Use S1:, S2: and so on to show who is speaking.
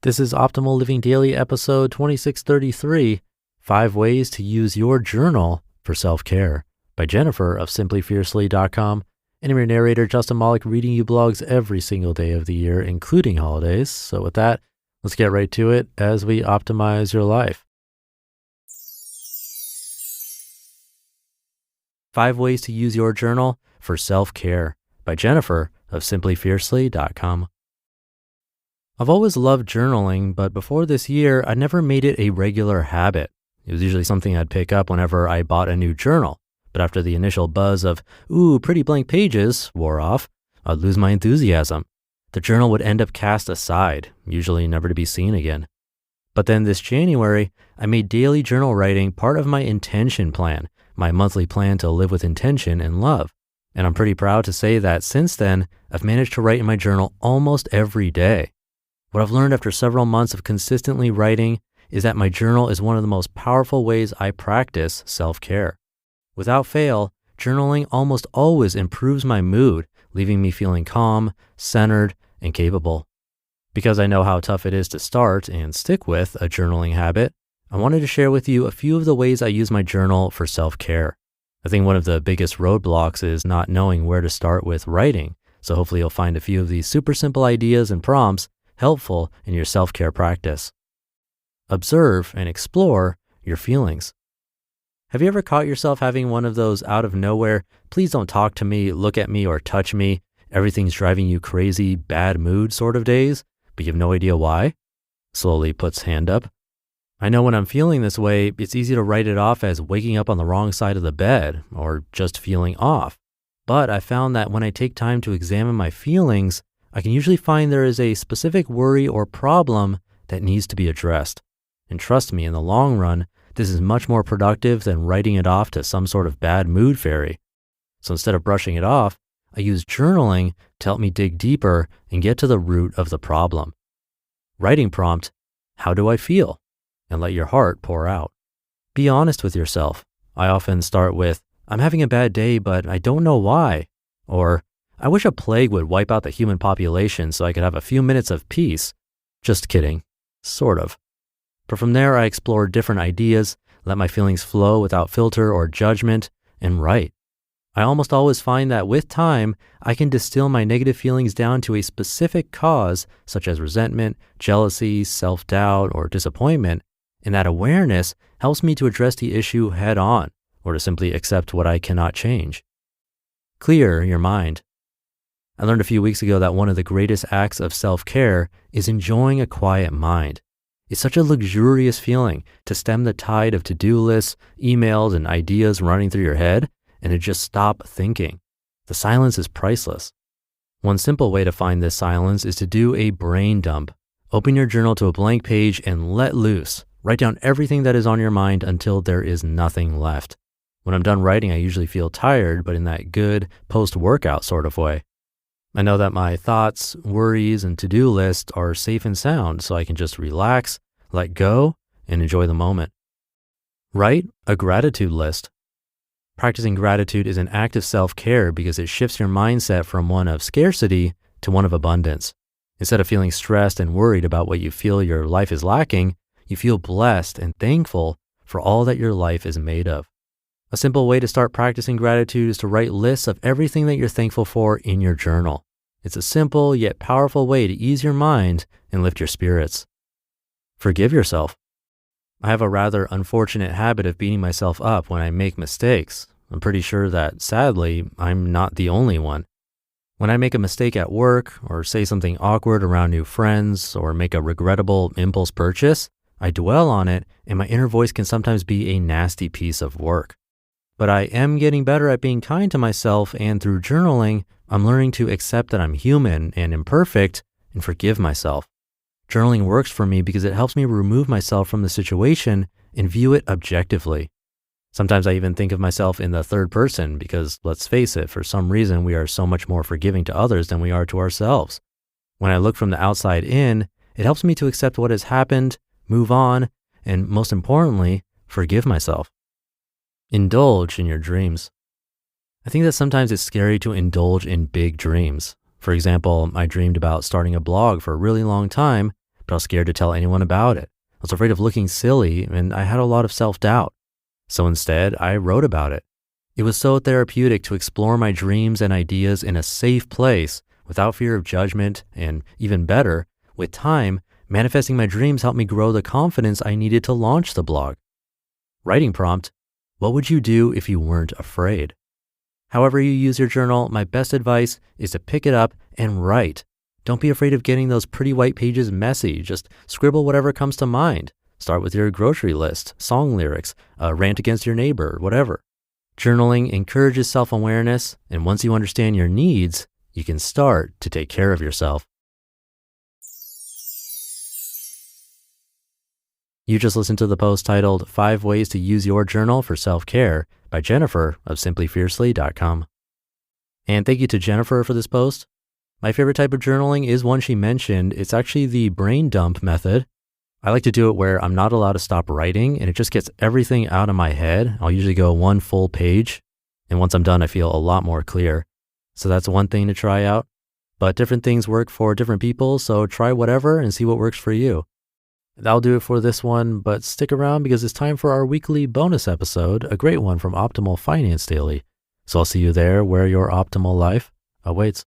S1: This is Optimal Living Daily episode 2633, 5 Ways to Use Your Journal for Self-Care by Jennifer of SimplyFiercely.com. And I'm your narrator, Justin Malik, reading you blogs every single day of the year, including holidays. So with that, let's get right to it as we optimize your life. 5 Ways to Use Your Journal for Self-Care by Jennifer of SimplyFiercely.com. I've always loved journaling, but before this year, I never made it a regular habit. It was usually something I'd pick up whenever I bought a new journal. But after the initial buzz of, ooh, pretty blank pages wore off, I'd lose my enthusiasm. The journal would end up cast aside, usually never to be seen again. But then this January, I made daily journal writing part of my intention plan, my monthly plan to live with intention and love. And I'm pretty proud to say that since then, I've managed to write in my journal almost every day. What I've learned after several months of consistently writing is that my journal is one of the most powerful ways I practice self-care. Without fail, journaling almost always improves my mood, leaving me feeling calm, centered, and capable. Because I know how tough it is to start and stick with a journaling habit, I wanted to share with you a few of the ways I use my journal for self-care. I think one of the biggest roadblocks is not knowing where to start with writing, so hopefully you'll find a few of these super simple ideas and prompts helpful in your self-care practice. Observe and explore your feelings. Have you ever caught yourself having one of those out of nowhere, please don't talk to me, look at me, or touch me, everything's driving you crazy, bad mood sort of days, but you have no idea why? Slowly puts hand up. I know when I'm feeling this way, it's easy to write it off as waking up on the wrong side of the bed or just feeling off. But I found that when I take time to examine my feelings, I can usually find there is a specific worry or problem that needs to be addressed. And trust me, in the long run, this is much more productive than writing it off to some sort of bad mood fairy. So instead of brushing it off, I use journaling to help me dig deeper and get to the root of the problem. Writing prompt, how do I feel? And let your heart pour out. Be honest with yourself. I often start with, I'm having a bad day, but I don't know why. Or, I wish a plague would wipe out the human population so I could have a few minutes of peace. Just kidding. Sort of. But from there, I explore different ideas, let my feelings flow without filter or judgment, and write. I almost always find that with time, I can distill my negative feelings down to a specific cause, such as resentment, jealousy, self-doubt, or disappointment, and that awareness helps me to address the issue head on, or to simply accept what I cannot change. Clear your mind. I learned a few weeks ago that one of the greatest acts of self-care is enjoying a quiet mind. It's such a luxurious feeling to stem the tide of to-do lists, emails, and ideas running through your head and to just stop thinking. The silence is priceless. One simple way to find this silence is to do a brain dump. Open your journal to a blank page and let loose. Write down everything that is on your mind until there is nothing left. When I'm done writing, I usually feel tired, but in that good post-workout sort of way. I know that my thoughts, worries, and to-do list are safe and sound, so I can just relax, let go, and enjoy the moment. Write a gratitude list. Practicing gratitude is an act of self-care because it shifts your mindset from one of scarcity to one of abundance. Instead of feeling stressed and worried about what you feel your life is lacking, you feel blessed and thankful for all that your life is made of. A simple way to start practicing gratitude is to write lists of everything that you're thankful for in your journal. It's a simple yet powerful way to ease your mind and lift your spirits. Forgive yourself. I have a rather unfortunate habit of beating myself up when I make mistakes. I'm pretty sure that, sadly, I'm not the only one. When I make a mistake at work or say something awkward around new friends or make a regrettable impulse purchase, I dwell on it and my inner voice can sometimes be a nasty piece of work. But I am getting better at being kind to myself, and through journaling, I'm learning to accept that I'm human and imperfect and forgive myself. Journaling works for me because it helps me remove myself from the situation and view it objectively. Sometimes I even think of myself in the third person because, let's face it, for some reason we are so much more forgiving to others than we are to ourselves. When I look from the outside in, it helps me to accept what has happened, move on, and most importantly, forgive myself. Indulge in your dreams. I think that sometimes it's scary to indulge in big dreams. For example, I dreamed about starting a blog for a really long time, but I was scared to tell anyone about it. I was afraid of looking silly, and I had a lot of self-doubt. So instead, I wrote about it. It was so therapeutic to explore my dreams and ideas in a safe place without fear of judgment, and even better, with time, manifesting my dreams helped me grow the confidence I needed to launch the blog. Writing prompt: what would you do if you weren't afraid? However you use your journal, my best advice is to pick it up and write. Don't be afraid of getting those pretty white pages messy. Just scribble whatever comes to mind. Start with your grocery list, song lyrics, a rant against your neighbor, whatever. Journaling encourages self-awareness, and once you understand your needs, you can start to take care of yourself. You just listened to the post titled 5 Ways to Use Your Journal for Self-Care by Jennifer of SimplyFiercely.com. And thank you to Jennifer for this post. My favorite type of journaling is one she mentioned. It's actually the brain dump method. I like to do it where I'm not allowed to stop writing and it just gets everything out of my head. I'll usually go 1 full page, and once I'm done, I feel a lot more clear. So that's one thing to try out. But different things work for different people, so try whatever and see what works for you. That'll do it for this one, but stick around because it's time for our weekly bonus episode, a great one from Optimal Finance Daily. So I'll see you there where your optimal life awaits.